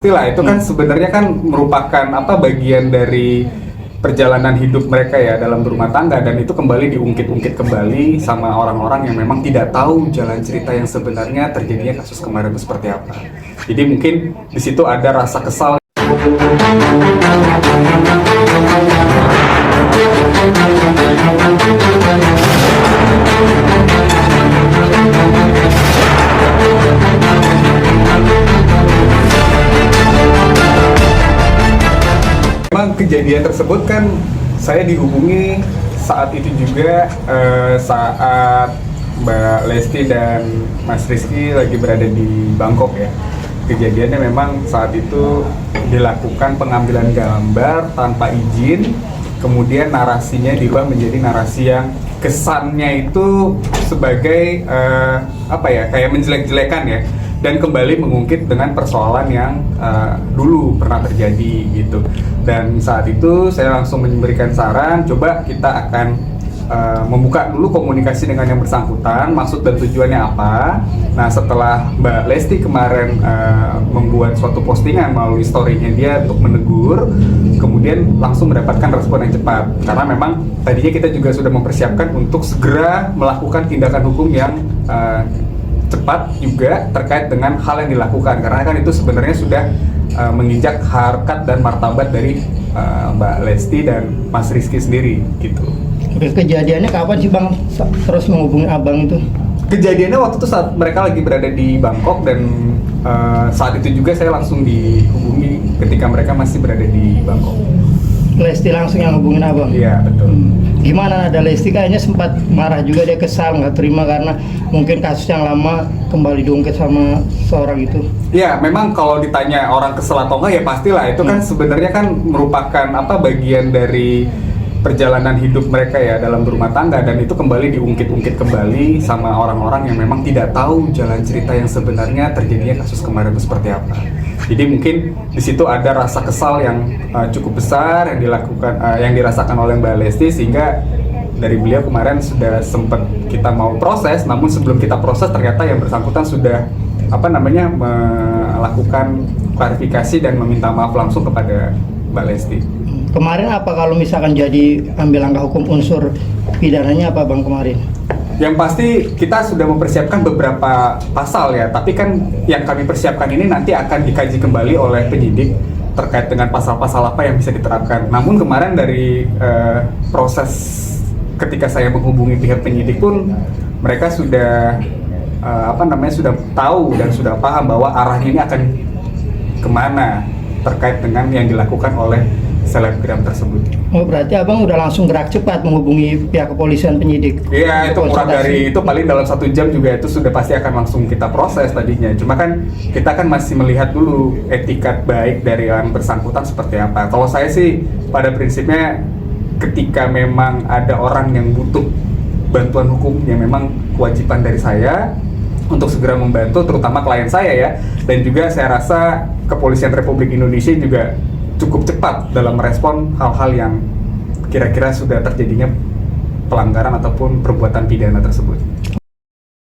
Pastilah itu kan sebenarnya kan merupakan bagian dari perjalanan hidup mereka ya dalam berumah tangga, dan itu kembali diungkit-ungkit kembali sama orang-orang yang memang tidak tahu jalan cerita yang sebenarnya terjadinya kasus kemarin itu seperti apa. Jadi mungkin di situ ada rasa kesal. Memang kejadian tersebut kan saya dihubungi saat itu juga saat Mbak Lesti dan Mas Rizky lagi berada di Bangkok ya. Kejadiannya memang saat itu dilakukan pengambilan gambar tanpa izin, kemudian narasinya diubah menjadi narasi yang kesannya itu sebagai kayak menjelek-jelekan ya, dan kembali mengungkit dengan persoalan yang dulu pernah terjadi gitu. Dan saat itu saya langsung memberikan saran, coba kita akan membuka dulu komunikasi dengan yang bersangkutan, maksud dan tujuannya apa. Nah, setelah Mbak Lesti kemarin membuat suatu postingan melalui story-nya dia untuk menegur, kemudian langsung mendapatkan respon yang cepat, karena memang tadinya kita juga sudah mempersiapkan untuk segera melakukan tindakan hukum yang cepat juga terkait dengan hal yang dilakukan, karena kan itu sebenarnya sudah menginjak harkat dan martabat dari Mbak Lesti dan Mas Rizky sendiri gitu. Kejadiannya kapan sih Bang terus menghubungi Abang itu? Kejadiannya waktu itu saat mereka lagi berada di Bangkok, dan saat itu juga saya langsung dihubungi ketika mereka masih berada di Bangkok. Lesti langsung yang hubungin Abang? Iya, betul. Gimana, ada Lesti kayaknya sempat marah juga, dia kesal, nggak terima karena mungkin kasus yang lama kembali diungkit sama seorang itu. Iya, memang kalau ditanya orang kesel atau enggak ya pastilah itu kan sebenarnya kan merupakan bagian dari perjalanan hidup mereka ya dalam berumah tangga, dan itu kembali diungkit-ungkit kembali sama orang-orang yang memang tidak tahu jalan cerita yang sebenarnya terjadinya kasus kemarin itu seperti apa. Jadi mungkin di situ ada rasa kesal yang cukup besar yang dirasakan oleh Mbak Lesti, sehingga dari beliau kemarin sudah sempat kita mau proses, namun sebelum kita proses ternyata yang bersangkutan sudah melakukan klarifikasi dan meminta maaf langsung kepada Mbak Lesti. Kemarin apa kalau misalkan jadi ambil langkah hukum, unsur pidananya apa Bang kemarin? Yang pasti kita sudah mempersiapkan beberapa pasal ya, tapi kan yang kami persiapkan ini nanti akan dikaji kembali oleh penyidik terkait dengan pasal-pasal apa yang bisa diterapkan. Namun kemarin dari proses ketika saya menghubungi pihak penyidik pun mereka sudah sudah tahu dan sudah paham bahwa arahnya ini akan kemana terkait dengan yang dilakukan oleh selebgram tersebut. Oh, berarti Abang udah langsung gerak cepat menghubungi pihak kepolisian, penyidik? Iya, itu kurang dari itu paling dalam 1 jam juga itu sudah pasti akan langsung kita proses tadinya. Cuma kan kita kan masih melihat dulu etikat baik dari yang bersangkutan seperti apa. Kalau saya sih pada prinsipnya ketika memang ada orang yang butuh bantuan hukum, yang memang kewajiban dari saya untuk segera membantu, terutama klien saya ya. Dan juga saya rasa Kepolisian Republik Indonesia juga cukup cepat dalam merespon hal-hal yang kira-kira sudah terjadinya pelanggaran ataupun perbuatan pidana tersebut.